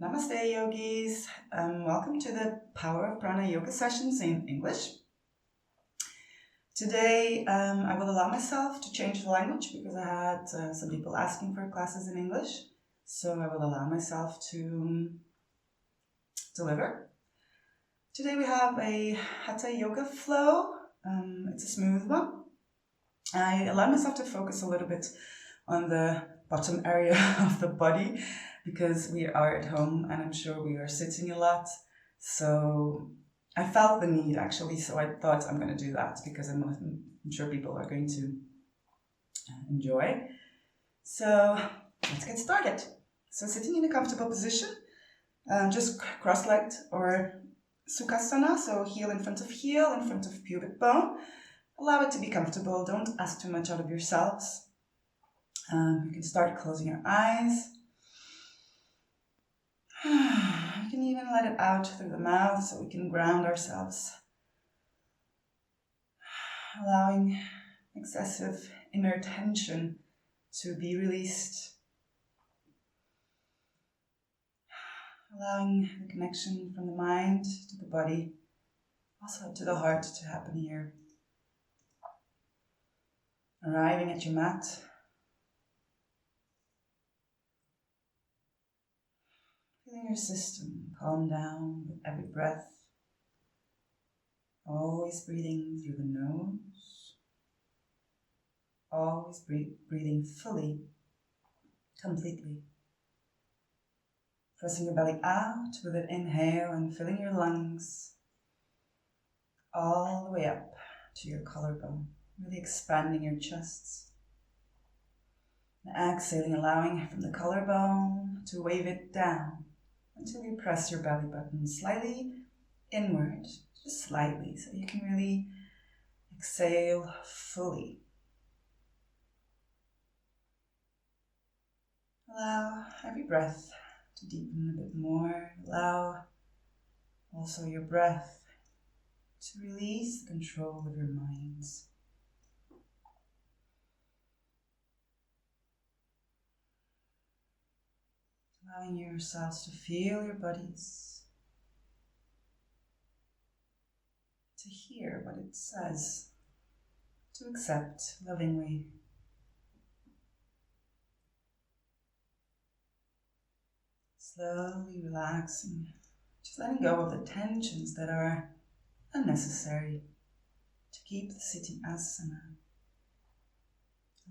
Namaste, yogis. Welcome to the Power of Prana yoga sessions in English. Today, I will allow myself to change the language because I had some people asking for classes in English. So I will allow myself to deliver. Today we have a Hatha Yoga Flow. It's a smooth one. I allow myself to focus a little bit on the bottom area of the body because we are at home and I'm sure we are sitting a lot. So I felt the need actually, so I thought I'm going to do that because I'm sure people are going to enjoy. So let's get started. So sitting in a comfortable position, just cross-legged or Sukhasana, so heel in front of pubic bone. Allow it to be comfortable. Don't ask too much out of yourselves. You can start closing your eyes. You can even let it out through the mouth so we can ground ourselves. Allowing excessive inner tension to be released. Allowing the connection from the mind to the body, also to the heart to happen here. Arriving at your mat. Feeling your system calm down with every breath. Always breathing through the nose. Always breathing fully, completely. Pressing your belly out with an inhale and filling your lungs all the way up to your collarbone. Really expanding your chests. And exhaling, allowing from the collarbone to wave it down until you press your belly button slightly inward, just slightly, so you can really exhale fully. Allow every breath to deepen a bit more. Allow also your breath to release the control of your minds. Allowing yourselves to feel your bodies, to hear what it says, to accept lovingly. Slowly relaxing, just letting go of the tensions that are unnecessary to keep the sitting asana.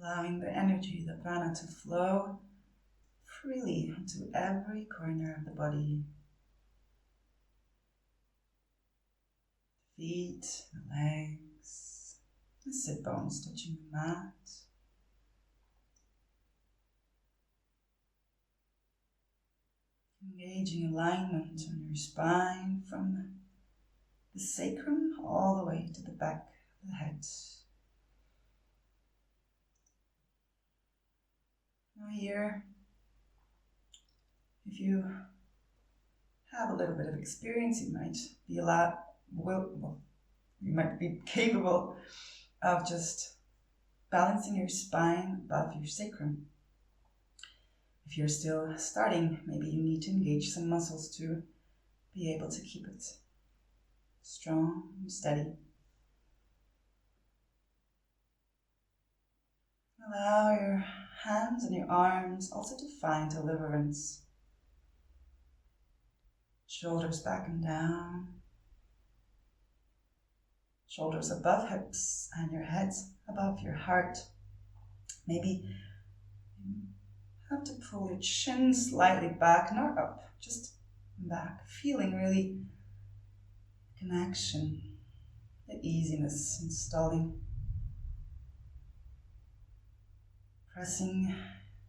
Allowing the energy, the prana, to flow freely into every corner of the body. Feet, the legs, the sit bones touching the mat. Engaging alignment on your spine from the sacrum all the way to the back of the head. Now here, if you have a little bit of experience, you might be capable of just balancing your spine above your sacrum. If you're still starting, maybe you need to engage some muscles to be able to keep it strong and steady. Allow your hands and your arms also to find deliverance. Shoulders back and down. Shoulders above hips and your head above your heart. Maybe you have to pull your chin slightly back, not up, just back. Feeling really connection, the easiness installing. Pressing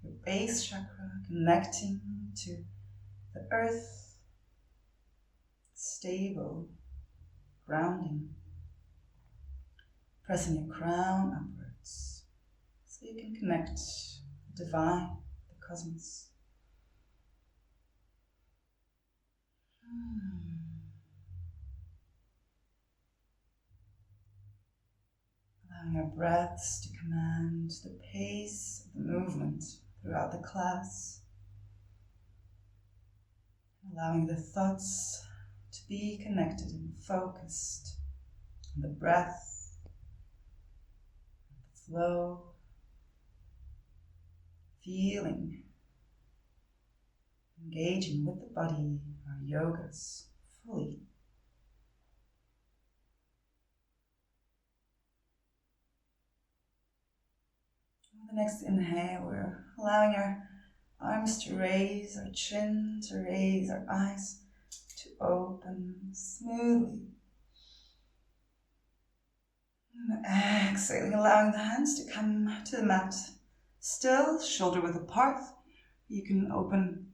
your base chakra, connecting to the earth, stable, grounding. Pressing your crown upwards so you can connect the divine, the cosmos. Allowing your breaths to command the pace of the movement throughout the class. allowing the thoughts to be connected and focused on the breath, the flow, feeling, engaging with the body, our yogas fully. On the next inhale, we're allowing our arms to raise, our chin to raise, our eyes to open smoothly. And exhaling, allowing the hands to come to the mat. Still, shoulder width apart. You can open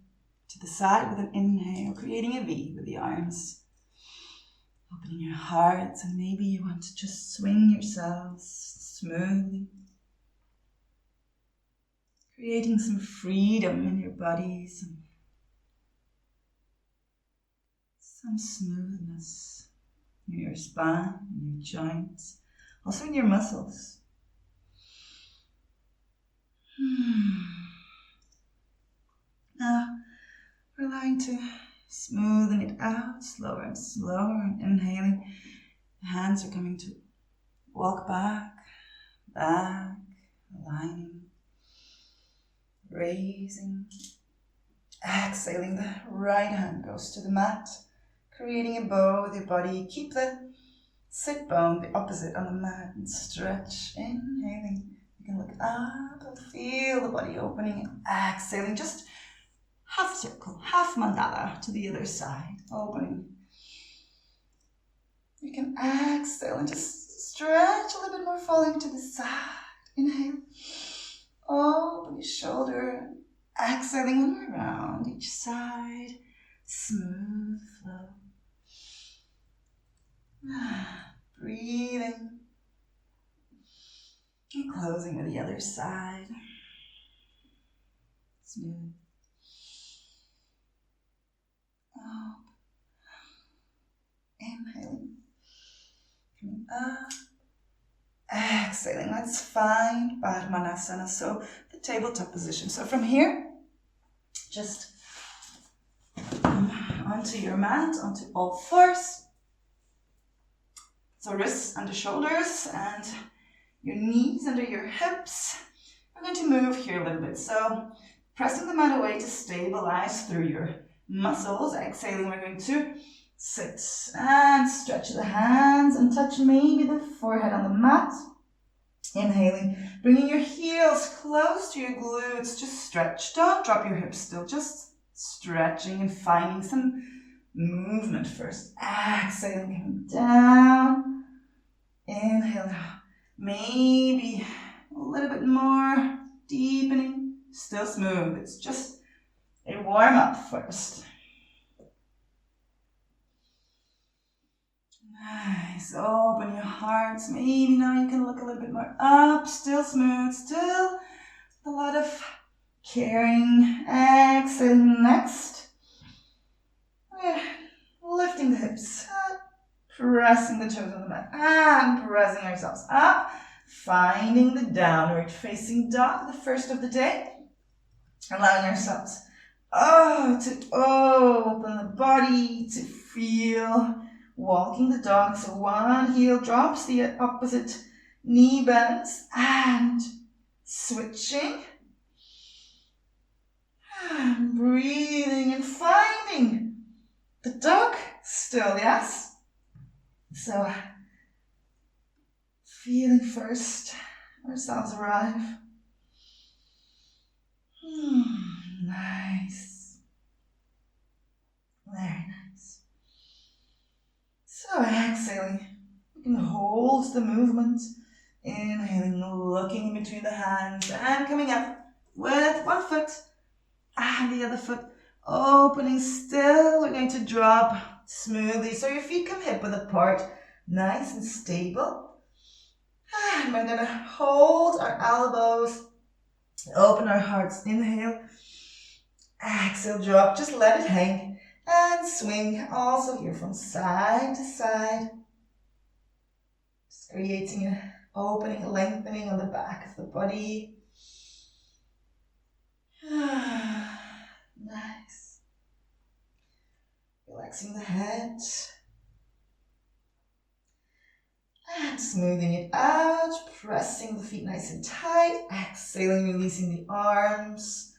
to the side with an inhale, creating a V with the arms. Opening your heart, and maybe you want to just swing yourselves smoothly. Creating some freedom in your body, some smoothness in your spine, in your joints, also in your muscles. Now, we're allowing to smoothen it out slower and slower, and inhaling. The hands are coming to walk back, aligning, raising. Exhaling, the right hand goes to the mat, creating a bow with your body. Keep the sit bone the opposite on the mat and stretch. Inhaling, you can look up and feel the body opening. Exhaling, just half circle, half mandala to the other side, opening. You can exhale and just stretch a little bit more, falling to the side. Inhale, open your shoulder. Exhaling one more round each side. Smooth flow. Breathing. And closing with the other side. Smooth. Up. Inhaling. Coming up. Exhaling. Let's find Asana. So the tabletop position. So from here, just come onto your mat, onto all fours. So wrists under shoulders and your knees under your hips. We're going to move here a little bit. So pressing the mat away to stabilize through your muscles. Exhaling, we're going to sit and stretch the hands and touch maybe the forehead on the mat. Inhaling, bringing your heels close to your glutes. Just stretch. Don't drop your hips still. Just stretching and finding some movement first. Exhaling, coming down. Inhale. Maybe a little bit more. Deepening. Still smooth. It's just a warm up first. Nice. Open your hearts. Maybe now you can look a little bit more up. Still smooth. Still a lot of caring. Exhale. Next. We're lifting the hips. Pressing the toes on the mat. And pressing ourselves up. Finding the downward facing dog, the first of the day. Allowing ourselves to open the body, to feel. Walking the dog, so one heel drops, the opposite knee bends, and switching. And breathing and finding the dog still, yes? So, feeling first ourselves arrive. Nice. Very nice. So exhaling, you can hold the movement. Inhaling, looking in between the hands and coming up with one foot and the other foot. Opening still, we're going to drop smoothly. So your feet come hip width apart, nice and stable. And we're going to hold our elbows, open our hearts. Inhale, exhale, drop, just let it hang. And swing also here from side to side. Just creating an opening, lengthening on the back of the body. Nice. relaxing the head. And smoothing it out, pressing the feet nice and tight. Exhaling, releasing the arms.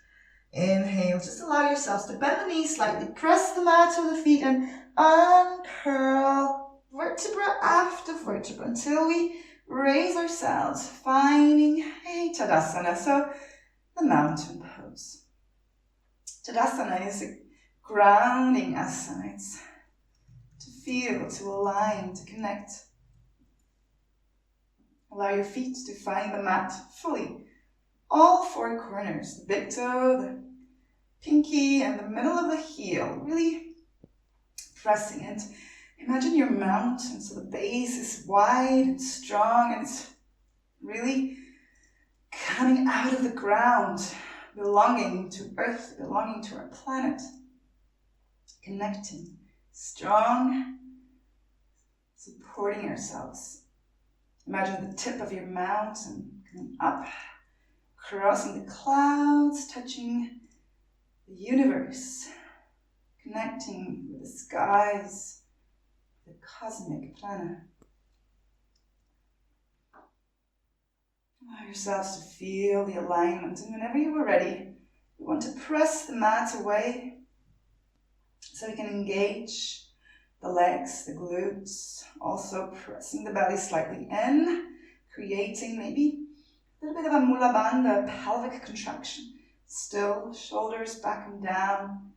Inhale, just allow yourselves to bend the knees slightly. Press the mat with the feet and uncurl vertebra after vertebra until we raise ourselves, finding a Tadasana, so the mountain pose. Tadasana is a grounding asana. It's to feel, to align, to connect. Allow your feet to find the mat fully. All four corners, the big toe, the pinky, and the middle of the heel. Really pressing it. Imagine your mountain, so the base is wide and strong, and it's really coming out of the ground, belonging to Earth, belonging to our planet. Connecting, strong, supporting ourselves. Imagine the tip of your mountain coming up, crossing the clouds, touching the universe, connecting with the skies, the cosmic Prana. Allow yourselves to feel the alignment, and whenever you are ready, you want to press the mat away so we can engage the legs, the glutes, also pressing the belly slightly in, creating maybe a little bit of a mula bandha, pelvic contraction. Still, shoulders back and down.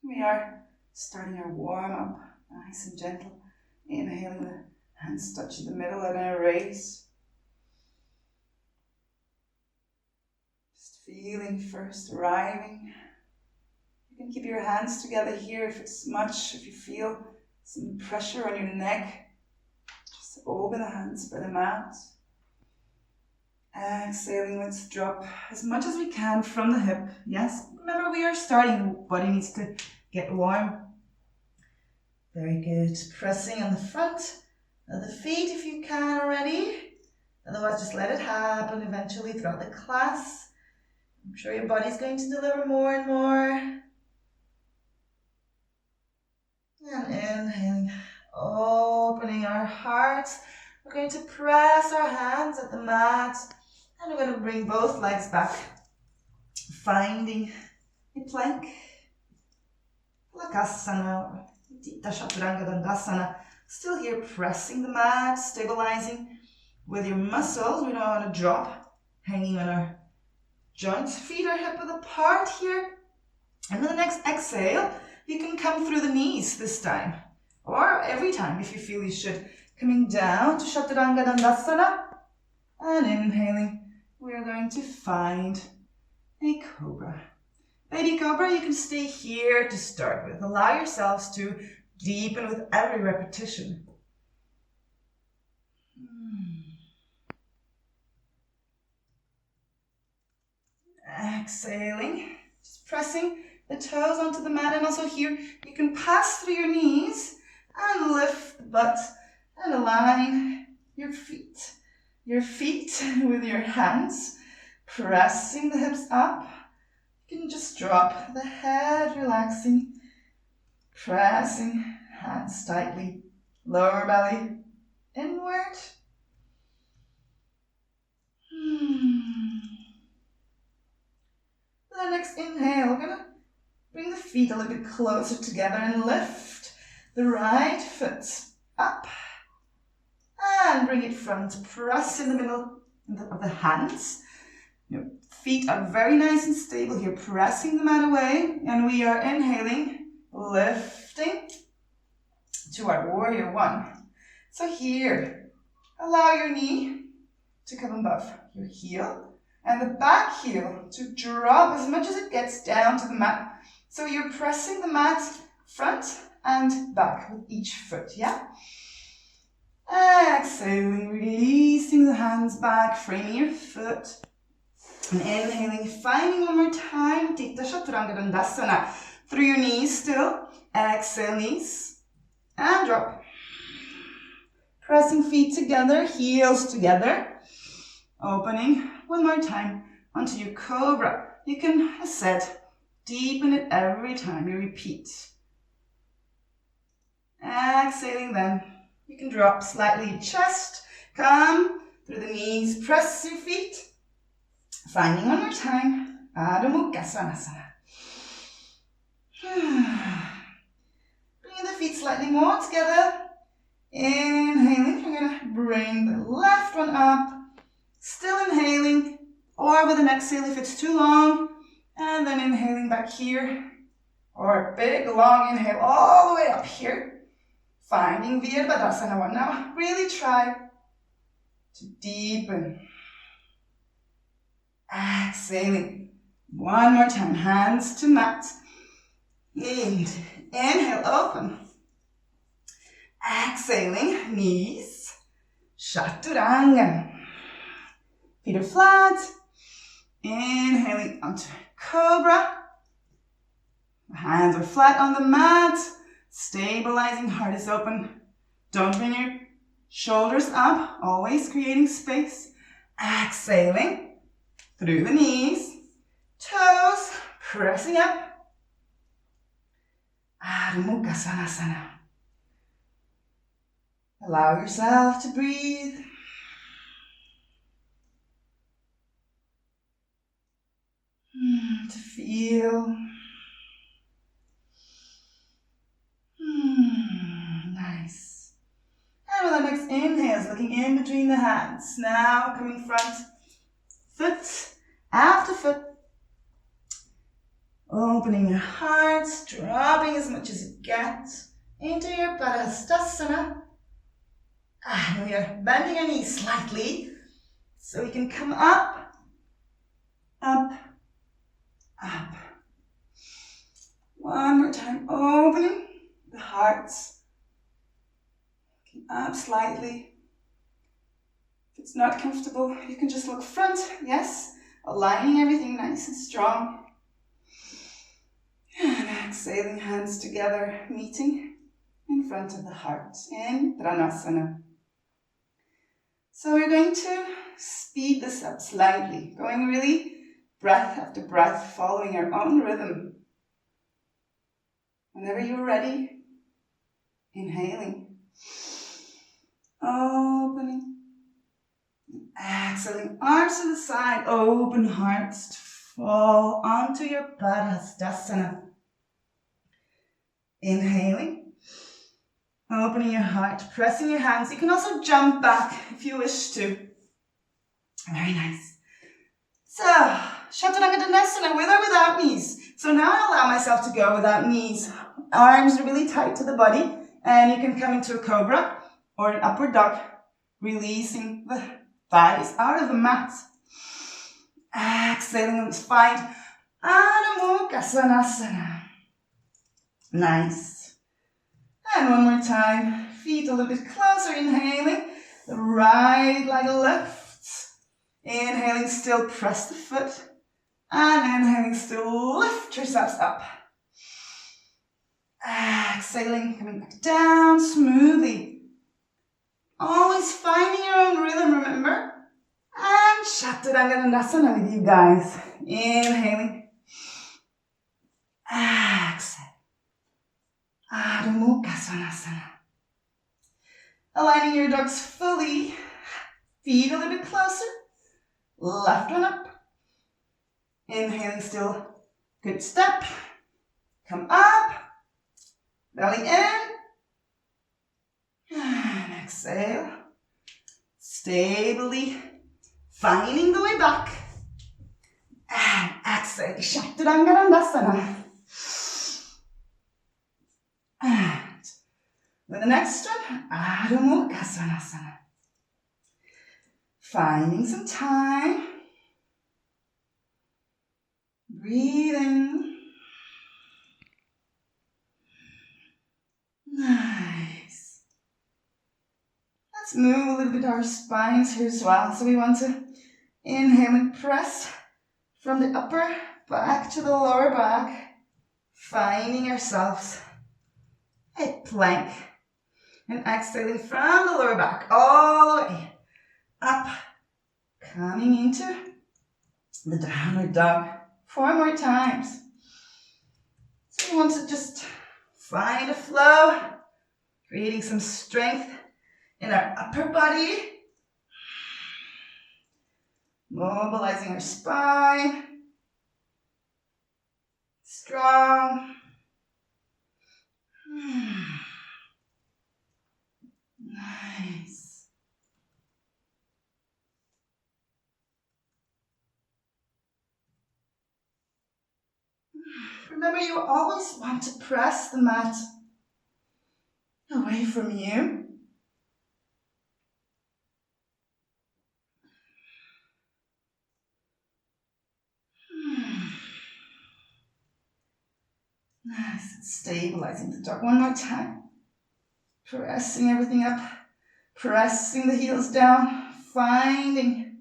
We are starting our warm-up, nice and gentle. Inhaling, the hands touching the middle and a raise. Just feeling first, arriving. You can keep your hands together here if it's much, if you feel some pressure on your neck. Just open the hands, spread them out. Exhaling, let's drop as much as we can from the hip. Yes, remember we are starting, the body needs to get warm. Very good. Pressing on the front of the feet if you can already. Otherwise, just let it happen eventually throughout the class. I'm sure your body's going to deliver more and more. And inhaling, opening our hearts. We're going to press our hands at the mat. And we're going to bring both legs back. Finding a plank. Asana, Tadasana. Still here, pressing the mat, stabilizing with your muscles. We don't want to drop, hanging on our joints. Feet are hip width apart here. And with the next exhale, you can come through the knees this time. Or every time if you feel you should. Coming down to Chaturanga Dandasana. And inhaling, we are going to find a Cobra. Baby Cobra, you can stay here to start with. Allow yourselves to deepen with every repetition. Exhaling, just pressing the toes onto the mat, and also here you can pass through your knees and lift the butt and align your feet with your hands, pressing the hips up. You can just drop the head, relaxing, pressing hands tightly, lower belly inward. For the next inhale, we're going to bring the feet a little bit closer together and lift the right foot up and bring it front. Press in the middle of the hands. Your feet are very nice and stable here, pressing the mat away, and we are inhaling, lifting to our warrior one. So here, allow your knee to come above your heel and the back heel to drop as much as it gets down to the mat. So you're pressing the mat front and back with each foot, yeah? Exhaling, releasing the hands back, framing your foot. And inhaling, finding one more time, take the Chaturanga Dandasana through your knees still. Exhale, knees, and drop. Pressing feet together, heels together. Opening one more time onto your Cobra. You can, as said, Deepen it every time you repeat. Exhaling then. You can drop slightly your chest. Come through the knees. Press your feet. Finding one more time. Adho Mukha Svanasana. Bring the feet slightly more together. Inhaling. You're going to bring the left one up. Still inhaling. Or with an exhale if it's too long. And then inhaling back here. Or a big long inhale all the way up here. Finding Virabhadasana one. Now really try to deepen. Exhaling. One more time. Hands to mat. And inhale, open. Exhaling, knees. Chaturanga. Feet are flat. Inhaling onto Cobra. Hands are flat on the mat. Stabilizing, heart is open. Don't bring your shoulders up. Always creating space. Exhaling through the knees. Toes pressing up. Adho Mukha Svanasana. Allow yourself to breathe. To feel. Nice. And with the next inhale, looking in between the hands. Now coming front, foot after foot. Opening your heart, dropping as much as you get into your Tadasana. And we are bending your knees slightly so you can come up, up, up. One more time, opening the heart. Looking up slightly. If it's not comfortable, you can just look front, yes. Aligning everything nice and strong. And exhaling, hands together, meeting in front of the heart in Tadasana. So we're going to speed this up slightly, going really breath after breath, following our own rhythm. Whenever you're ready, inhaling, opening, exhaling, arms to the side, open hearts to fall onto your Tadasana. Inhaling, opening your heart, pressing your hands. You can also jump back if you wish to. Very nice. So, Chaturanga Tadasana with or without knees. So now I allow myself to go without knees. Arms are really tight to the body. And you can come into a Cobra or an upward dog, releasing the thighs out of the mat. Exhaling and find Adho Mukha Svanasana. Nice. And one more time. Feet a little bit closer. Inhaling. The right leg lifts. Inhaling, still press the foot. And inhaling, still lift yourselves up. Exhaling, coming back down smoothly. Always finding your own rhythm, remember? And Chaturanga Tadasana with you guys. Inhaling. Exhale. Adho Mukha Svanasana. Aligning your dogs fully. Feet a little bit closer. Left one up. Inhaling still. Good step. Come up. Belly in. And exhale. Stably finding the way back. And exhale. Chaturanga Tadasana. And with the next one, Adho Mukha Svanasana. Finding some time. Breathing. Nice. Let's move a little bit our spines here as well. So we want to inhale and press from the upper back to the lower back. Finding ourselves a plank. And exhaling from the lower back all the way up. Coming into the downward dog. 4 more times. We want to just find a flow, creating some strength in our upper body, mobilizing our spine, strong. Nice. Remember, you always want to press the mat away from you. Nice. Stabilizing the dog. One more time. Pressing everything up. Pressing the heels down. Finding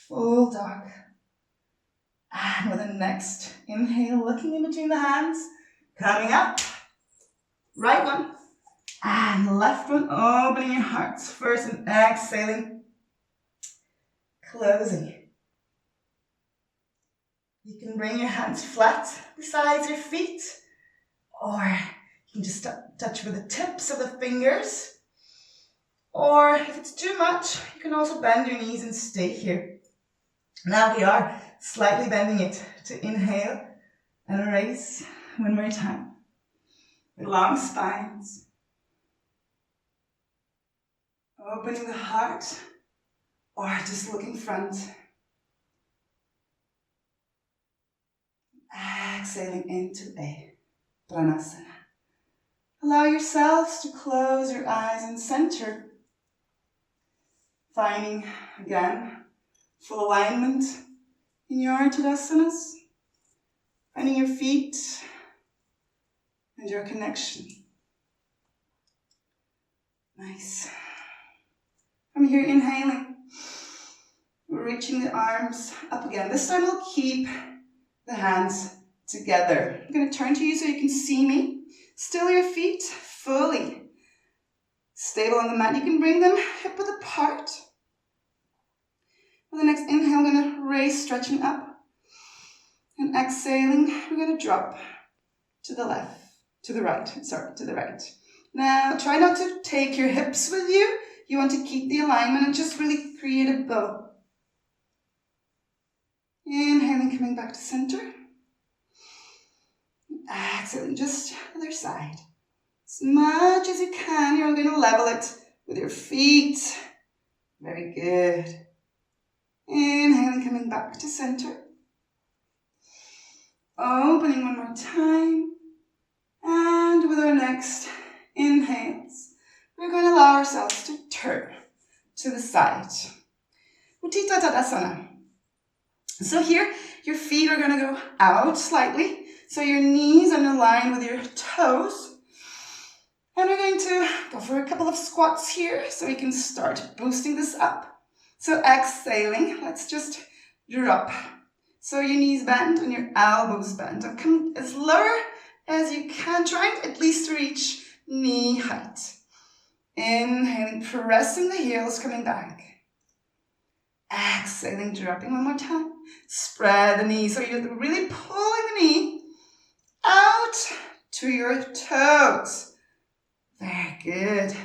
full dog. And with the next inhale, looking in between the hands. Coming up. Right one. And left one. Opening your hearts first and exhaling. Closing. You can bring your hands flat beside your feet, or you can just touch with the tips of the fingers. Or if it's too much, you can also bend your knees and stay here. Now we are slightly bending it to inhale and raise one more time. With long spines. Opening the heart, or just looking front. Exhaling into a Pranasana. Allow yourselves to close your eyes and center. Finding, again, full alignment in your Tadasanas. Finding your feet and your connection. Nice. From here, inhaling. We're reaching the arms up again. This time we'll keep the hands together. I'm going to turn to you so you can see me. Still your feet fully stable on the mat. You can bring them hip width apart. With the next inhale, we're going to raise, stretching up. And exhaling, we're going to drop to the left, to the right. Now, try not to take your hips with you. You want to keep the alignment and just really create a bow. Inhaling, coming back to center. Exhaling, just other side. As much as you can, you're going to level it with your feet. Very good. Inhaling, coming back to center. Opening one more time. And with our next inhales, we're going to allow ourselves to turn to the side. Uttita Tadasana. So here, your feet are going to go out slightly. So your knees are in line with your toes. And we're going to go for a couple of squats here so we can start boosting this up. So exhaling, let's just drop. So your knees bend and your elbows bend. And come as lower as you can, trying at least to reach knee height. Inhaling, pressing the heels, coming back. Exhaling, dropping one more time. Spread the knee, so you're really pulling the knee out to your toes. Very good.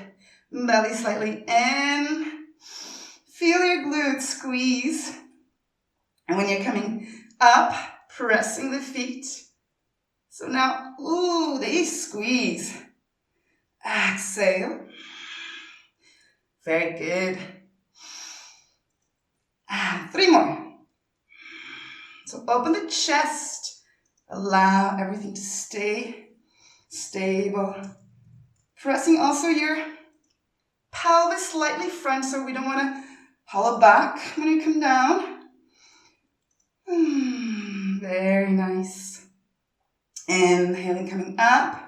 Belly slightly in. Feel your glutes squeeze. And when you're coming up, pressing the feet. So now, they squeeze. Exhale. Very good. And 3 more. So open the chest. Allow everything to stay stable. Pressing also your pelvis slightly front so we don't want to hollow back when you come down. Very nice. Inhaling, coming up.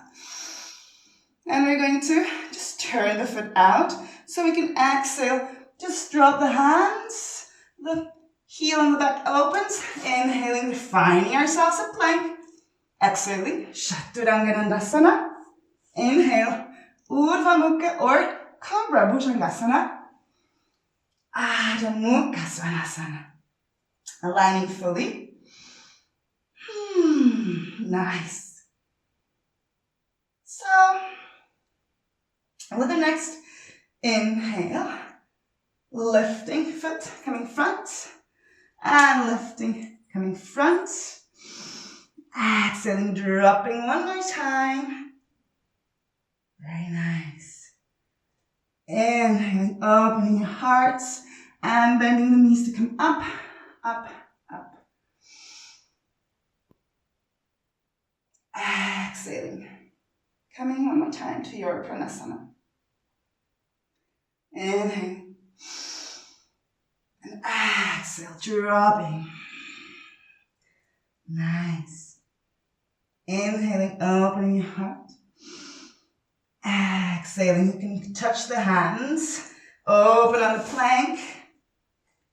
And we're going to just turn the foot out so we can exhale. Just drop the hands. The heel on the back opens. Inhaling, finding ourselves a plank. Exhaling, Chaturanga Dandasana. Inhale, Urdhva Mukha or Cobra Bhujangasana. Adho Mukha Svanasana. Aligning fully. Nice. So, with the next inhale, lifting foot coming front and lifting coming front. Exhaling, dropping one more time. Very nice. Inhaling, opening your hearts and bending the knees to come up, up, up. Exhaling, coming one more time to your Pranasana. Inhale. And exhale, dropping. Nice. Inhaling, opening your heart. Exhaling, you can touch the hands. Open on the plank.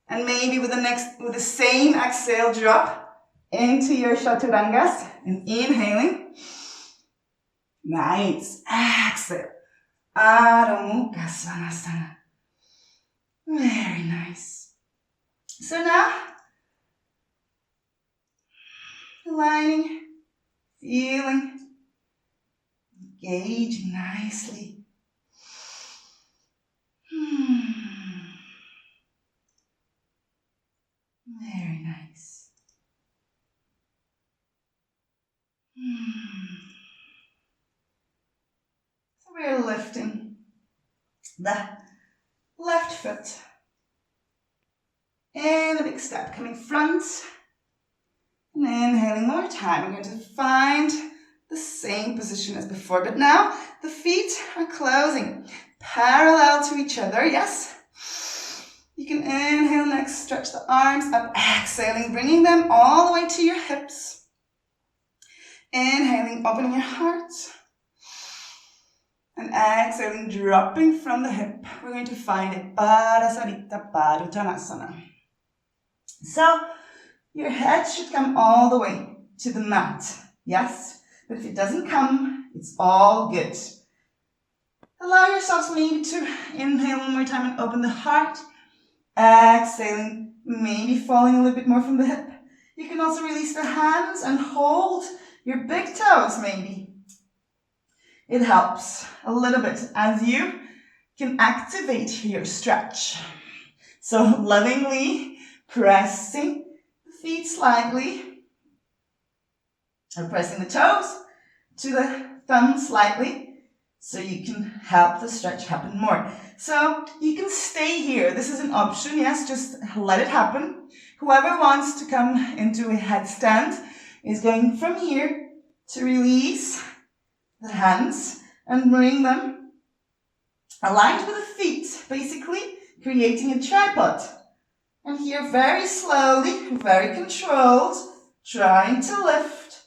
And maybe with the same exhale, drop into your Chaturangas. And inhaling. Nice. Exhale. Adho Mukha Svanasana. Very nice. So now, aligning, feeling, engaging nicely. Very nice. So we're lifting the left foot. And a big step coming front. And inhaling one more time. We're going to find the same position as before, but now the feet are closing parallel to each other. Yes. You can inhale next, stretch the arms up, exhaling, bringing them all the way to your hips. Inhaling, opening your heart. And exhaling, dropping from the hip. We're going to find it Parasarita Paduttanasana. So, your head should come all the way to the mat. Yes? But if it doesn't come, it's all good. Allow yourselves maybe to inhale one more time and open the heart. Exhaling, maybe falling a little bit more from the hip. You can also release the hands and hold your big toes maybe. It helps a little bit as you can activate your stretch. So lovingly pressing the feet slightly, or pressing the toes to the thumb slightly, so you can help the stretch happen more. So you can stay here. This is an option. Yes, just let it happen. Whoever wants to come into a headstand is going from here to release the hands and bring them aligned with the feet, basically creating a tripod. And here very slowly, very controlled, trying to lift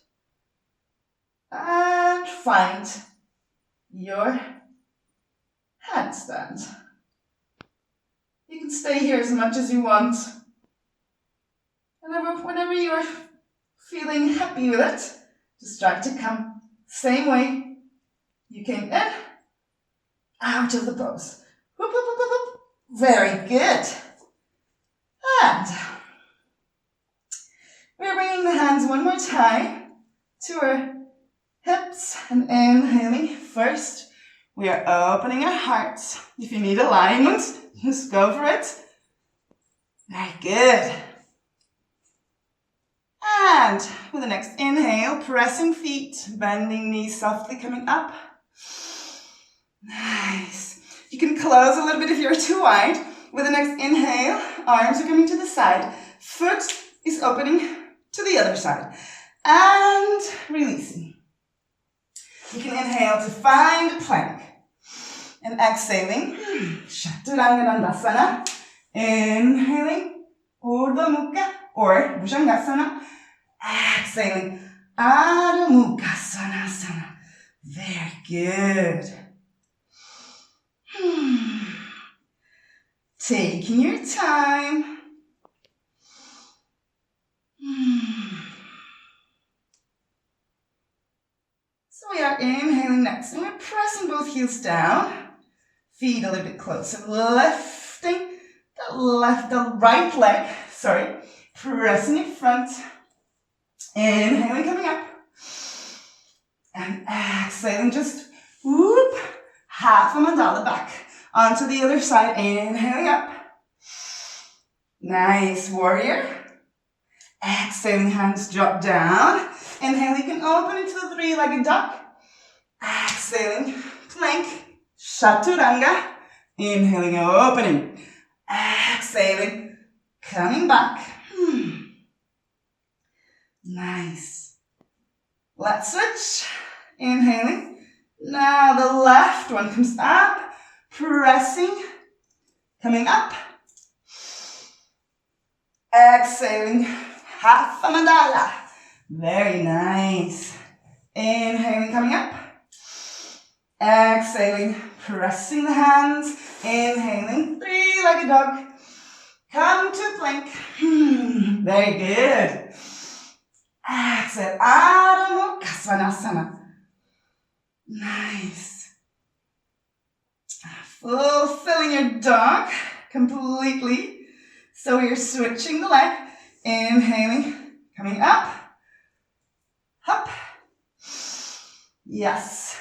and find your handstand. You can stay here as much as you want. Whenever you're feeling happy with it, just try to come same way you came in, out of the pose. Whoop, whoop, whoop, whoop, whoop. Very good. And we're bringing the hands one more time to our hips and inhaling. First, we are opening our hearts. If you need alignment, just go for it. Very good. And with the next inhale, pressing feet, bending knees softly coming up. Nice. You can close a little bit if you're too wide. With the next inhale, arms are coming to the side. Foot is opening to the other side. And releasing. You can inhale to find plank. And exhaling, Chaturanga Dandasana. Inhaling, Urdhva Mukha or Bhujangasana. Exhaling, Adho Mukha Svanasana. Very good. Taking your time. So we are inhaling next, and we're pressing both heels down. Feet a little bit closer, lifting the right leg, pressing it front. Inhaling, coming up. And exhaling, just Whoop. Half a mandala back. Onto the other side. Inhaling up. Nice, warrior. Exhaling, hands drop down. Inhale, you can open into the three-legged dog. Exhaling, plank. Chaturanga. Inhaling, opening. Exhaling, coming back. Nice. Let's switch. Inhaling. Now the left one comes up. Pressing. Coming up. Exhaling. Half a mandala. Very nice. Inhaling, coming up. Exhaling, pressing the hands. Inhaling, three-legged dog. Come to plank. Very good. Exhale, Adho Mukha Svanasana. Nice. Fulfilling your dog completely. So you're switching the leg. Inhaling, coming up. Up. Yes.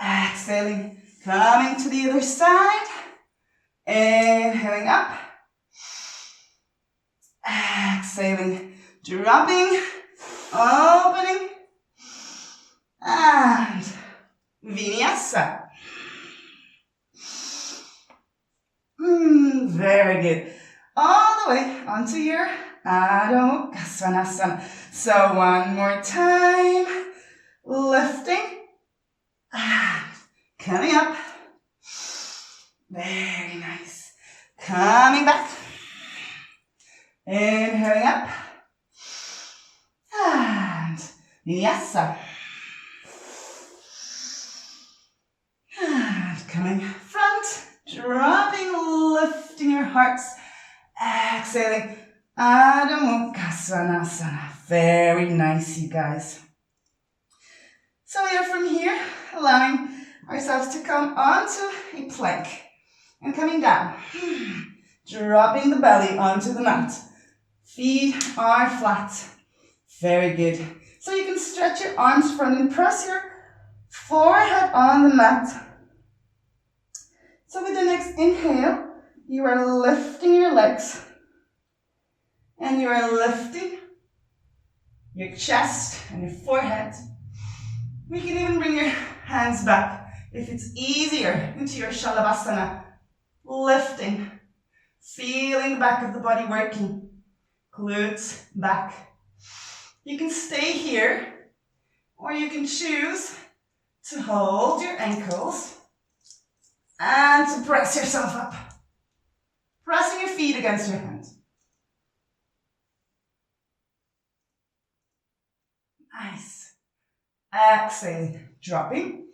Exhaling, coming to the other side. Inhaling up. Exhaling, dropping, opening, and vinyasa. Very good. All the way onto your Adho Mukha Svanasana. So one more time. Lifting. And coming up. Very nice. Coming back. Inhaling up. And vinyasa. And coming front. Dropping, lifting your hearts. Exhaling. Adho Mukha Svanasana. Very nice, you guys. So we are from here, allowing ourselves to come onto a plank and coming down. Dropping the belly onto the mat. Feet are flat. Very good. So you can stretch your arms front and press your forehead on the mat. So with the next inhale, you are lifting your legs and you are lifting your chest and your forehead. We can even bring your hands back if it's easier into your Shalabhasana. Lifting, feeling the back of the body working. Glutes back. You can stay here or you can choose to hold your ankles and to press yourself up. Pressing your feet against your hands. Nice. Exhaling, dropping.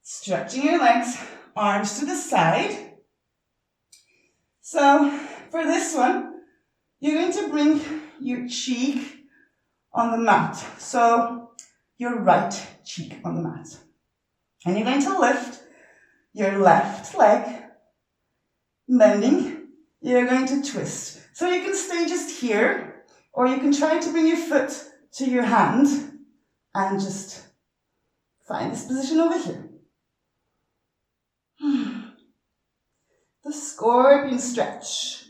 Stretching your legs, arms to the side. So for this one, you're going to bring your cheek on the mat. So your right cheek on the mat. And you're going to lift your left leg, bending. You're going to twist. So you can stay just here, or you can try to bring your foot to your hand and just find this position over here. The scorpion stretch.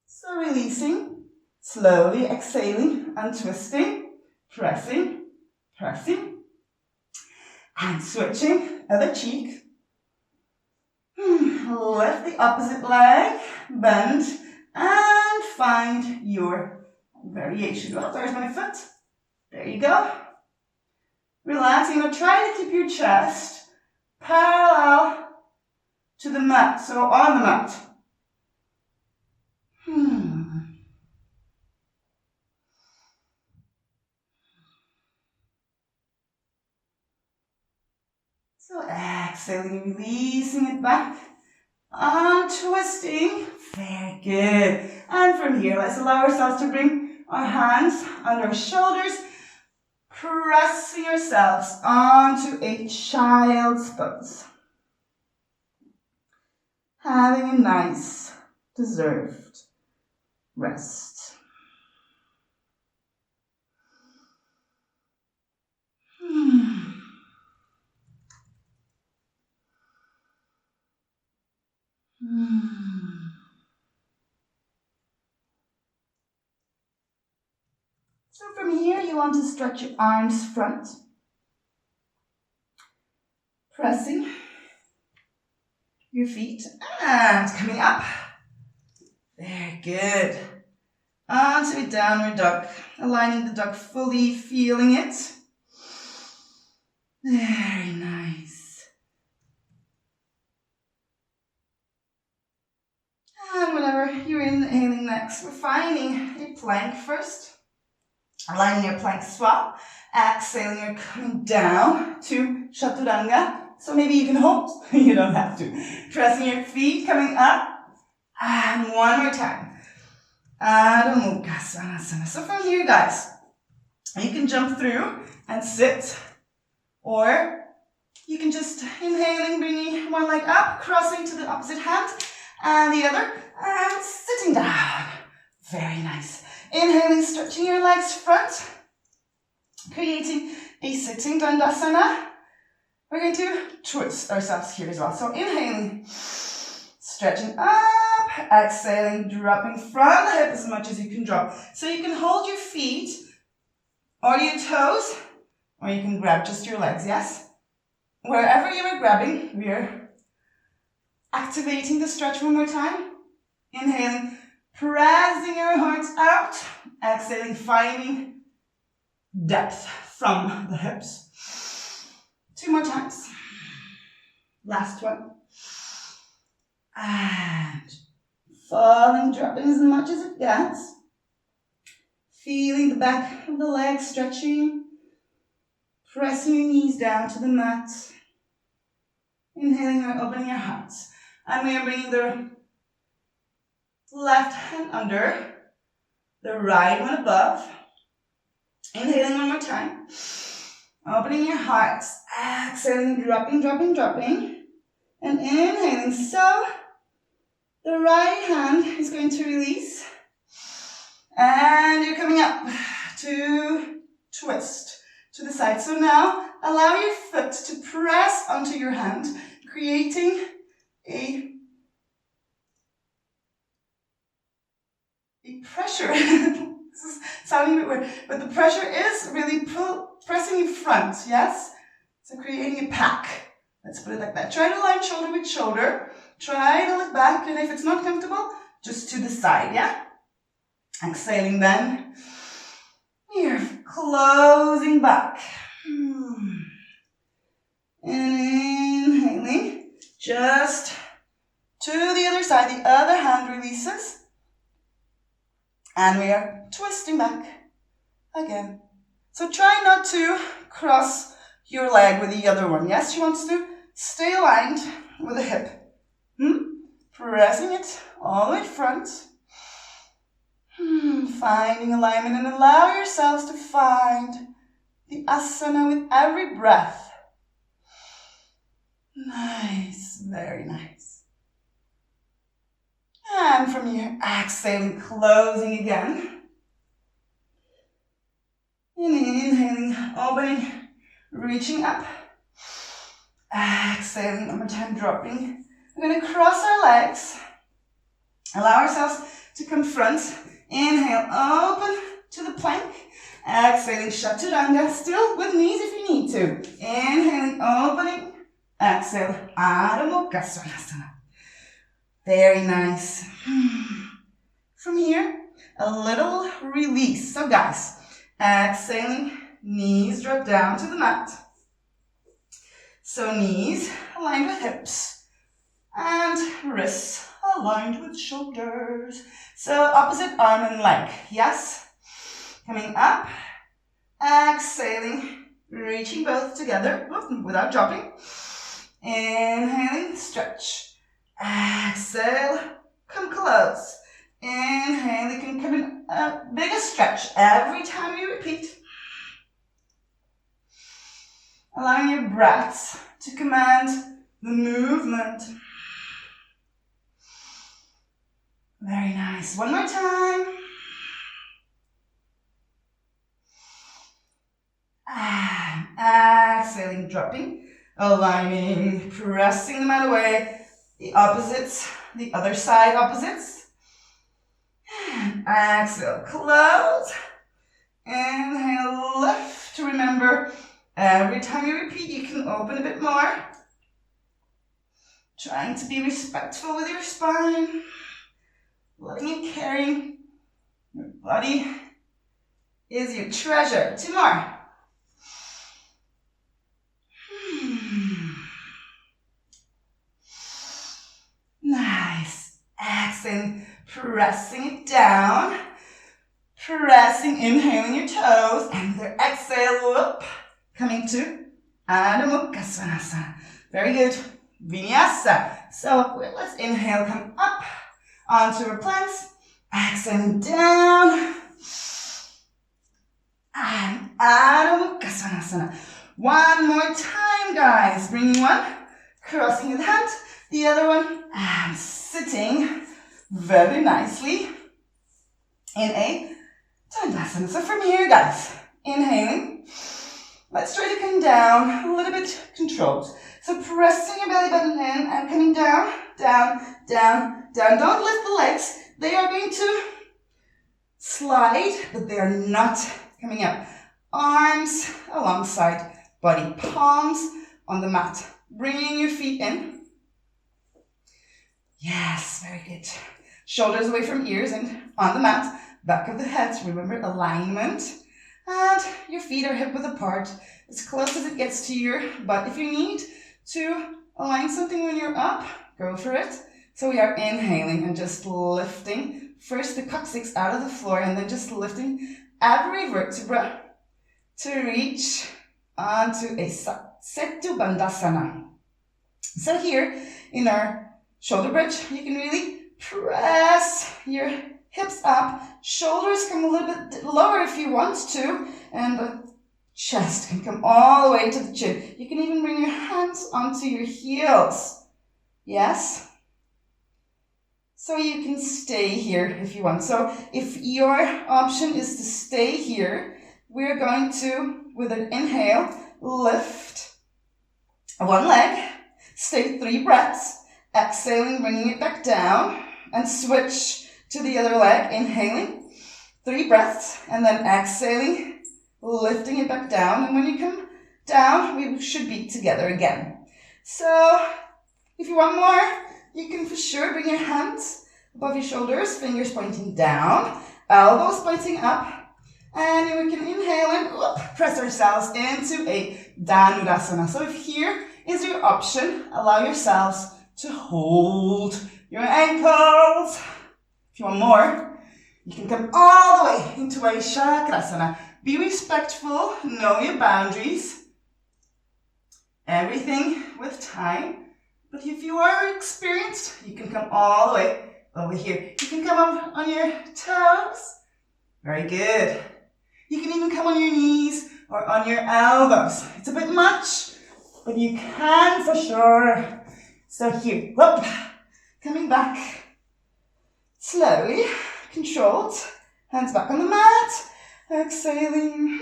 So releasing, slowly exhaling and twisting, pressing, and switching, other cheek. Lift the opposite leg, bend, and find your variation. Oh, there's my foot. There you go. Relaxing. Now try to keep your chest parallel to the mat, so on the mat. So exhaling, releasing it back. And twisting. Very good. And from here, let's allow ourselves to bring our hands under our shoulders. Pressing yourselves onto a child's pose. Having a nice deserved rest. So from here, you want to stretch your arms front, pressing your feet and coming up. Very good. Onto a downward dog, aligning the dog fully, feeling it. Very nice. And whenever you're inhaling next, we're finding a plank first. Aligning your plank swap. Exhaling, you're coming down to Chaturanga. So maybe you can hold, you don't have to. Pressing your feet, coming up. And one more time. Adho Mukha Svanasana. So from here, guys, you can jump through and sit. Or you can just inhaling, bringing one leg up, crossing to the opposite hand. And the other, and sitting down. Very nice. Inhaling, stretching your legs front, creating a sitting Tadasana. We're going to twist ourselves here as well. So inhaling, stretching up, exhaling, dropping from the hip as much as you can drop. So you can hold your feet or your toes, or you can grab just your legs, yes? Wherever you are grabbing, we are activating the stretch one more time. Inhaling, pressing your heart out. Exhaling, finding depth from the hips. 2 more times. Last one. And falling, dropping as much as it gets. Feeling the back of the legs stretching. Pressing your knees down to the mat. Inhaling and opening your heart. And we are bringing the left hand under, the right one above. Inhaling one more time. Opening your heart. Exhaling, dropping, dropping, dropping. And inhaling. So the right hand is going to release. And you're coming up to twist to the side. So now allow your foot to press onto your hand, creating a pressure. This is sounding a bit weird, but the pressure is really pressing in front, yes? So creating a pack. Let's put it like that. Try to line shoulder with shoulder. Try to look back, and if it's not comfortable, just to the side, yeah? Exhaling then. You're closing back. And inhaling. Just to the other side. The other hand releases. And we are twisting back again. So try not to cross your leg with the other one. Yes, she wants to stay aligned with the hip. Pressing it all the way front. Finding alignment and allow yourselves to find the asana with every breath. Nice, very nice. And from here, exhaling, closing again. And inhaling, opening, reaching up. Exhaling, one more time, dropping. We're going to cross our legs. Allow ourselves to come front. Inhale, open to the plank. Exhaling, Chaturanga, still with knees if you need to. Inhaling, opening. Exhale, Adho Mukha Svanasana. Very nice. From here, a little release. So guys, exhaling, knees drop down to the mat. So knees aligned with hips and wrists aligned with shoulders. So opposite arm and leg, yes? Coming up, exhaling, reaching both together without dropping. Inhaling, stretch. Exhale, come close. Inhale, you can come in a bigger stretch every time you repeat. Allowing your breaths to command the movement. Very nice. One more time. And exhaling, dropping, aligning, pressing them out of the way. The opposites, the other side opposites. And exhale, close. Inhale, lift. Remember, every time you repeat, you can open a bit more. Trying to be respectful with your spine. Letting it carry. Your body is your treasure. Two more. Nice. Exhaling, pressing it down. Pressing, inhaling your toes. And their exhale, whoop, coming to Adho Mukha Svanasana. Very good. Vinyasa. So let's inhale, come up onto our planks. Exhaling down. And Adho Mukha Svanasana. One more time, guys. Bringing one, crossing the hand, the other one, and sitting very nicely in a Tadasana. So from here, guys, inhaling. Let's try to come down a little bit controlled. So pressing your belly button in and coming down, down, down, down. Don't lift the legs. They are going to slide, but they are not coming up. Arms alongside body, palms on the mat. Bringing your feet in. Yes, very good. Shoulders away from ears and on the mat. Back of the head, remember alignment. And your feet are hip width apart, as close as it gets to your butt. If you need to align something when you're up, go for it. So we are inhaling and just lifting. First the coccyx out of the floor and then just lifting every vertebra to reach onto a Setu Bandhasana. So here in our shoulder bridge, you can really press your hips up, shoulders come a little bit lower if you want to, and the chest can come all the way to the chin. You can even bring your hands onto your heels. Yes? So you can stay here if you want. So if your option is to stay here, we're going to, with an inhale, lift one leg, stay 3 breaths, exhaling, bringing it back down, and switch to the other leg, inhaling, 3 breaths, and then exhaling, lifting it back down. And when you come down, we should be together again. So if you want more, you can for sure bring your hands above your shoulders, fingers pointing down, elbows pointing up, and we can inhale and press ourselves into a Dhanurasana. So if here is your option, allow yourselves to hold your ankles. If you want more, you can come all the way into a Chakrasana. Be respectful, know your boundaries. Everything with time. But if you are experienced, you can come all the way over here. You can come up on your toes. Very good. You can even come on your knees or on your elbows. It's a bit much, but you can for sure. So here, whoop, coming back. Slowly, controlled, hands back on the mat, exhaling.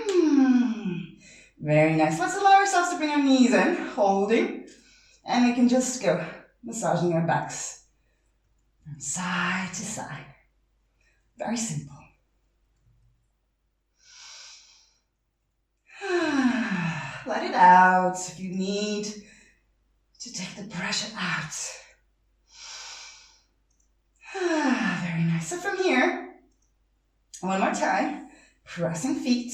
Very nice. Let's allow ourselves to bring our knees in, holding, and we can just go massaging our backs from side to side. Very simple. Let it out if you need to take the pressure out. Very nice. So from here, one more time, pressing feet,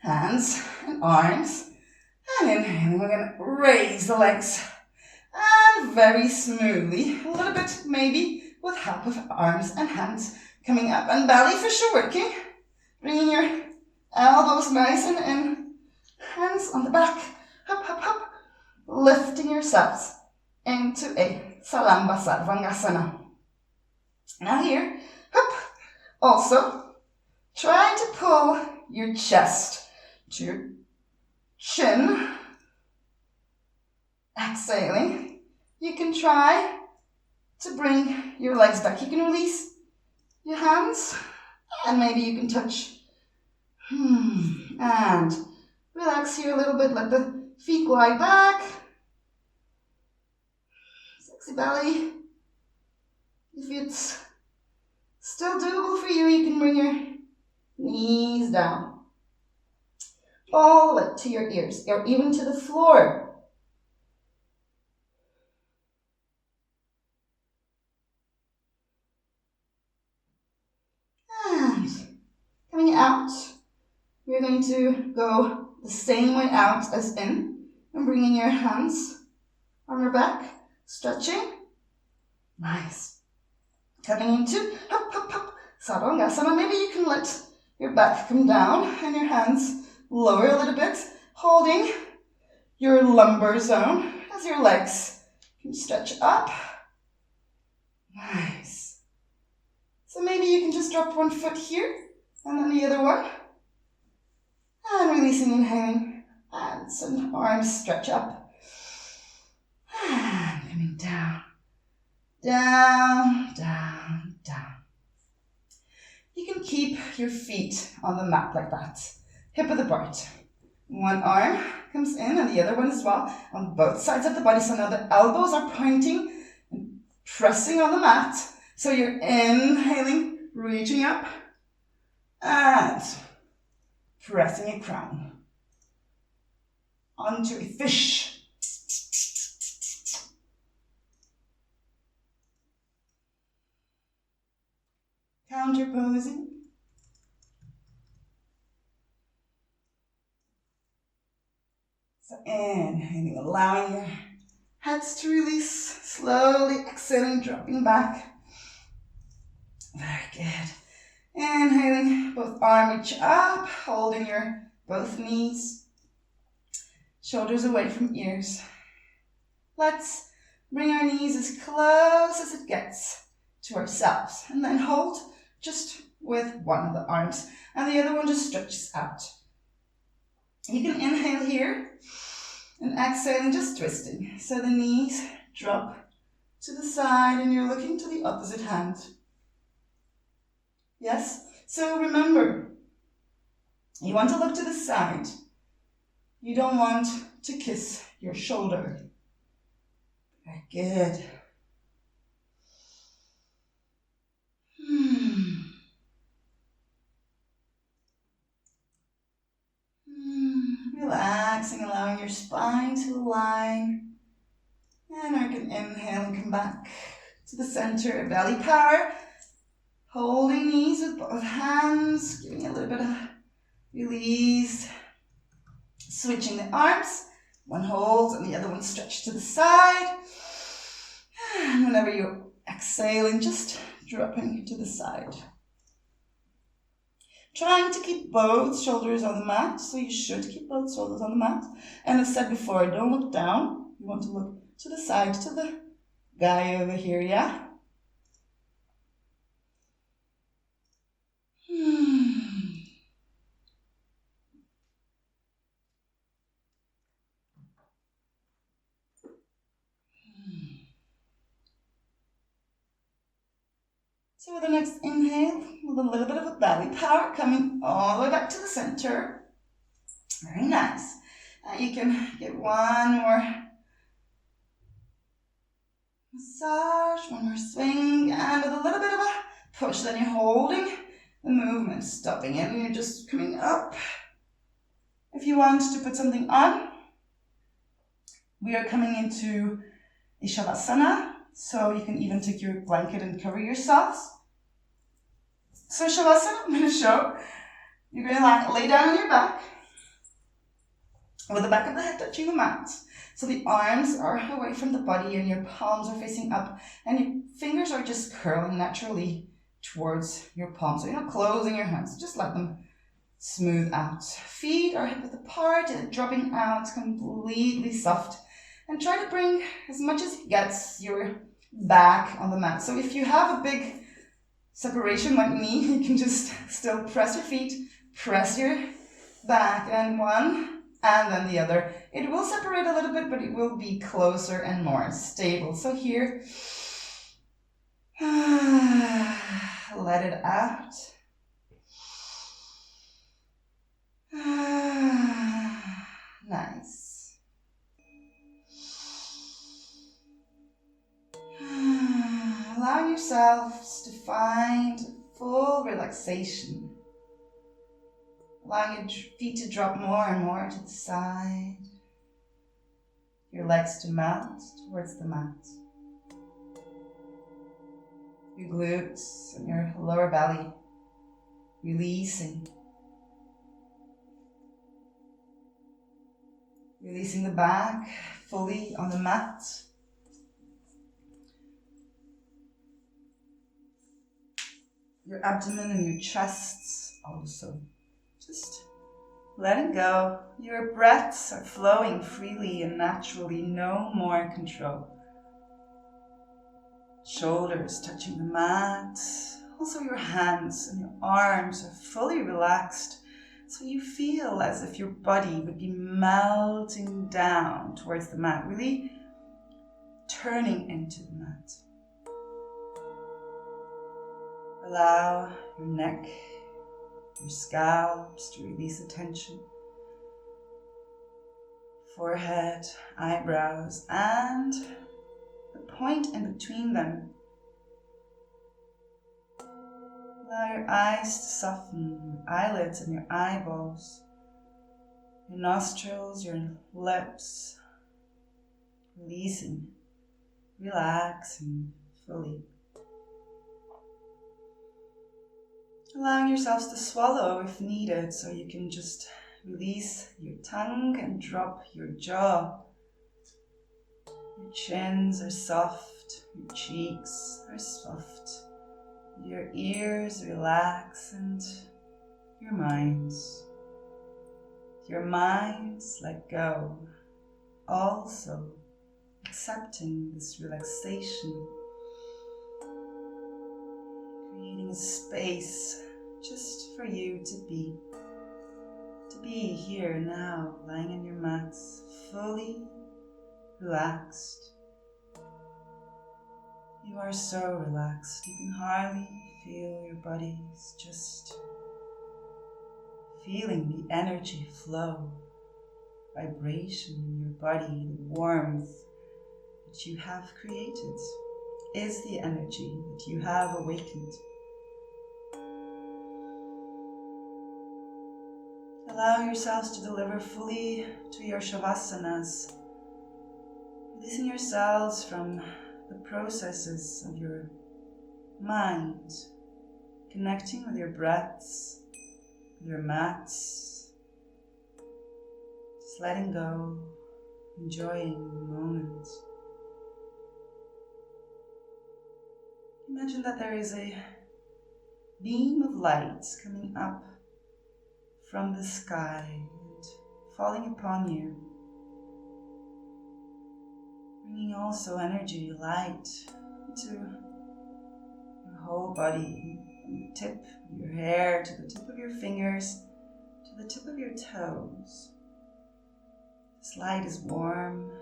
hands and arms, and inhaling, we're going to raise the legs, and very smoothly, a little bit maybe with help of arms and hands, coming up, and belly for sure working, bringing your elbows nice and in, hands on the back, hop, hop, hop, lifting yourselves into a Salamba Sarvangasana. Now here, hop, also try to pull your chest to your chin. Exhaling, you can try to bring your legs back. You can release your hands, and maybe you can touch. And relax here a little bit, let the feet glide back. Sexy belly. If it's still doable for you, you can bring your knees down. All the way to your ears, or even to the floor. And coming out, we're going to go the same way out as in, and bringing your hands on your back, stretching. Nice. Coming into hop, hop, hop, Sadhangasana. Maybe you can let your back come down and your hands lower a little bit, holding your lumbar zone as your legs can stretch up. Nice. So maybe you can just drop one foot here and then the other one. And releasing, inhaling, and some arms stretch up. And coming down, down, down, down. You can keep your feet on the mat like that, hip width apart. One arm comes in and the other one as well on both sides of the body. So now the elbows are pointing and pressing on the mat. So you're inhaling, reaching up, and pressing a crown onto a fish. Counterposing. So inhaling, allowing your heads to release, slowly exhaling, dropping back. Very good. Inhaling, both arms reach up, holding your both knees, shoulders away from ears. Let's bring our knees as close as it gets to ourselves, and then hold just with one of the arms, and the other one just stretches out. You can inhale here, and exhaling, just twisting. So the knees drop to the side, and you're looking to the opposite hand. Yes? So remember, you want to look to the side. You don't want to kiss your shoulder. Very good. Relaxing, allowing your spine to align. And I can inhale and come back to the center, belly power. Holding knees with both hands, giving a little bit of release. Switching the arms. One holds and the other one stretched to the side. And whenever you're exhaling, just dropping to the side. Trying to keep both shoulders on the mat, so you should keep both shoulders on the mat. And as said before, don't look down. You want to look to the side, to the guy over here, yeah? So with the next inhale, with a little bit of a belly power, coming all the way back to the center. Very nice. You can get one more massage, one more swing, and with a little bit of a push, then you're holding the movement, stopping it, and you're just coming up. If you want to put something on, we are coming into a Shavasana, so you can even take your blanket and cover yourselves. So Shavasana, I'm going to show. You're going to lay down on your back with the back of the head touching the mat. So the arms are away from the body and your palms are facing up and your fingers are just curling naturally towards your palms. So you're not closing your hands, just let them smooth out. Feet are hip width apart and dropping out completely soft. And try to bring as much as it gets your back on the mat. So if you have a big separation like me, you can just still press your feet, press your back, and one, and then the other. It will separate a little bit, but it will be closer and more stable. So here, Let it out. Nice. Allow yourselves to find full relaxation. Allow your feet to drop more and more to the side. Your legs to melt towards the mat. Your glutes and your lower belly releasing. Releasing the back fully on the mat. Your abdomen and your chests also. Just letting go. Your breaths are flowing freely and naturally, no more control. Shoulders touching the mat. Also your hands and your arms are fully relaxed. So you feel as if your body would be melting down towards the mat, really turning into the mat. Allow your neck, your scalps to release the tension. Forehead, eyebrows, and the point in between them. Allow your eyes to soften, your eyelids and your eyeballs, your nostrils, your lips, releasing, relaxing fully. Allowing yourselves to swallow if needed, so you can just release your tongue and drop your jaw. Your chins are soft, your cheeks are soft, your ears relax, and your minds let go. Also accepting this relaxation, creating a space just for you to be here now, lying on your mats, fully relaxed. You are so relaxed, you can hardly feel your bodies, just feeling the energy flow, vibration in your body, the warmth that you have created is the energy that you have awakened. Allow yourselves to deliver fully to your Shavasanas, releasing yourselves from the processes of your mind, connecting with your breaths, with your mats, just letting go, enjoying the moment. Imagine that there is a beam of light coming up from the sky and falling upon you, bringing also energy, light into your whole body, from the tip of your hair to the tip of your fingers to the tip of your toes. This light is warm,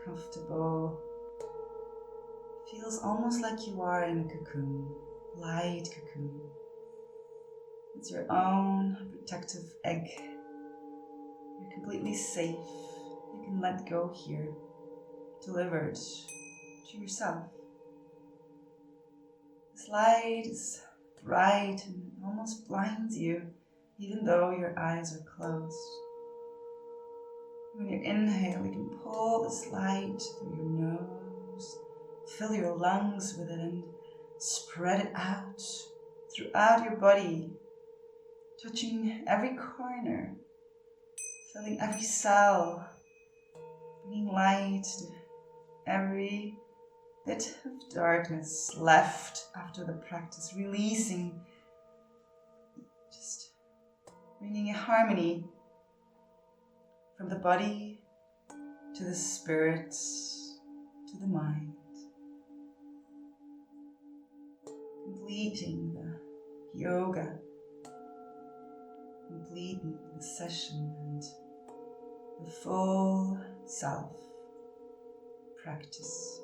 comfortable, feels almost like you are in a cocoon, light cocoon. It's your own protective egg. You're completely safe. You can let go here, delivered to yourself. This light is bright and almost blinds you, even though your eyes are closed. When you inhale, you can pull this light through your nose, fill your lungs with it, and spread it out throughout your body, touching every corner, filling every cell, bringing light to every bit of darkness left after the practice, releasing, just bringing a harmony from the body to the spirit to the mind, completing the yoga, completing the session and the full self practice.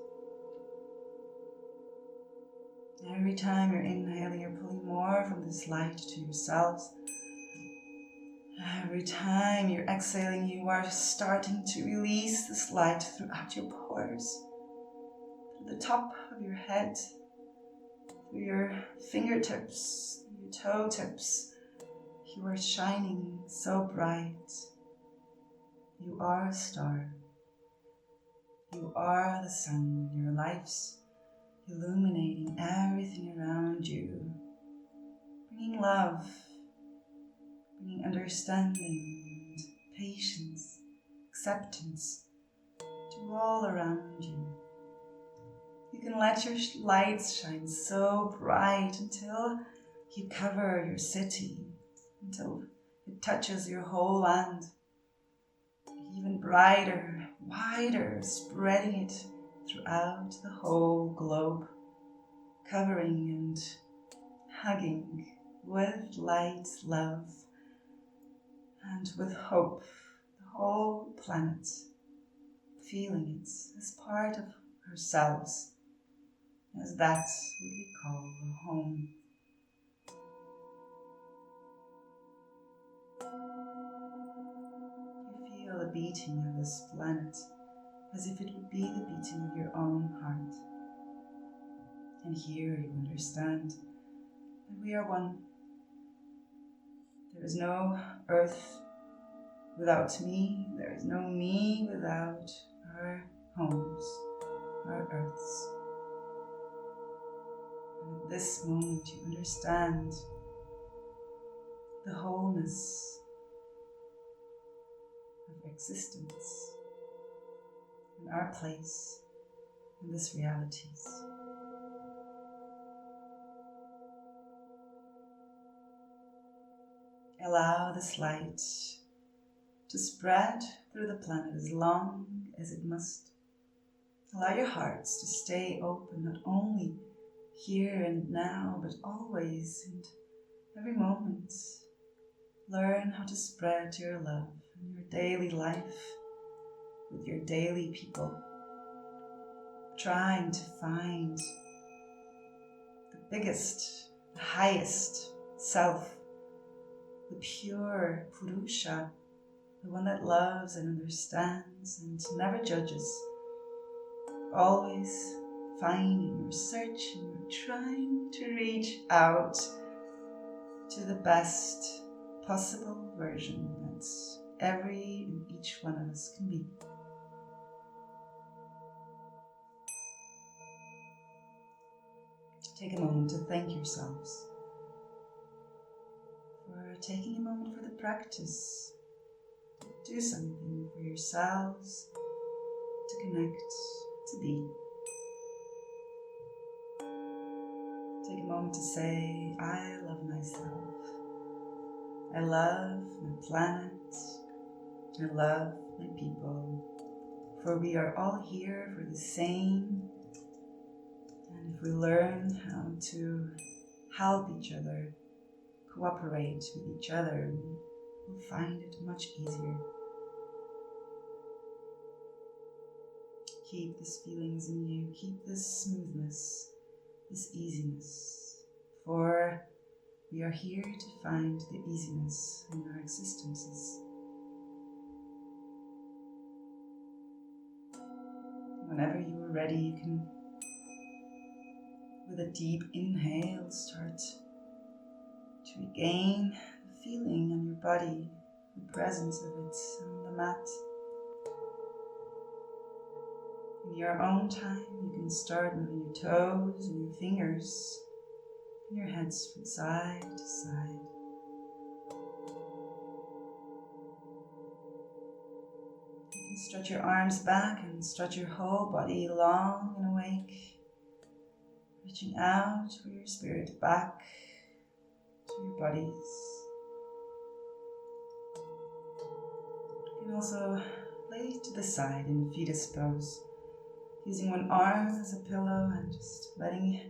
Every time you're inhaling, you're pulling more from this light to yourselves. Every time you're exhaling, you are starting to release this light throughout your pores, through the top of your head, through your fingertips, your toe tips. You are shining so bright. You are a star. You are the sun. Your life's illuminating everything around you, bringing love, bringing understanding, and patience, acceptance to all around you. You can let your lights shine so bright until you cover your city, until it touches your whole land. Even brighter, wider, spreading it throughout the whole globe, covering and hugging with light, love, and with hope, the whole planet, feeling it as part of ourselves, as that's what we call a home. You feel the beating of this planet as if it would be the beating of your own heart. And here you understand that we are one. There is no earth without me. There is no me without our homes, our earths. And at this moment you understand the wholeness of existence and our place in this realities. Allow this light to spread through the planet as long as it must. Allow your hearts to stay open, not only here and now, but always and every moment. Learn how to spread your love in your daily life, with your daily people, trying to find the biggest, the highest self, the pure Purusha, the one that loves and understands and never judges, always finding your search and you're trying to reach out to the best possible version that every and each one of us can be. Take a moment to thank yourselves for taking a moment for the practice. Do something for yourselves to connect, to be. Take a moment to say, I love myself. I love my planet. I love my people. For we are all here for the same. And if we learn how to help each other, cooperate with each other, we'll find it much easier. Keep these feelings in you, keep this smoothness, this easiness, for we are here to find the easiness in our existences. Whenever you are ready, you can, with a deep inhale, start to regain the feeling on your body, the presence of it on the mat. In your own time, you can start moving your toes and your fingers and your heads from side to side. You can stretch your arms back and stretch your whole body long and awake, reaching out for your spirit back to your bodies. You can also lay to the side in the fetus pose, using one arm as a pillow and just letting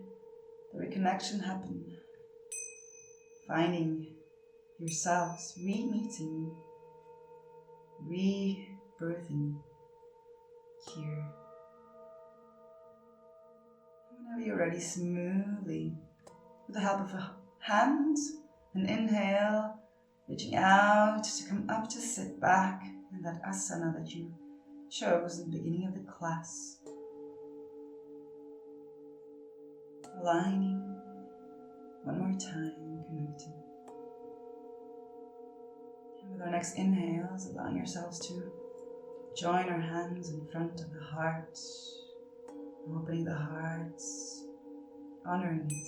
the reconnection happen. Finding yourselves, re-meeting, rebirthing here. Whenever you're ready, smoothly, with the help of a hand, an inhale, reaching out to come up to sit back in that asana that you chose in the beginning of the class. Aligning, one more time, connecting. And with our next inhales, allowing yourselves to join our hands in front of the heart, opening the heart, honoring it.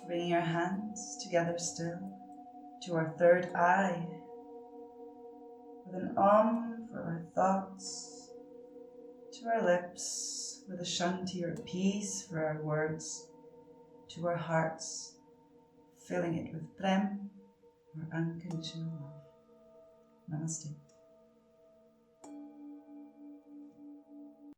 Bringing our hands together still to our third eye, with an for our thoughts, to our lips, with a shanti or peace for our words, to our hearts, filling it with prem or unconditional love. Namaste.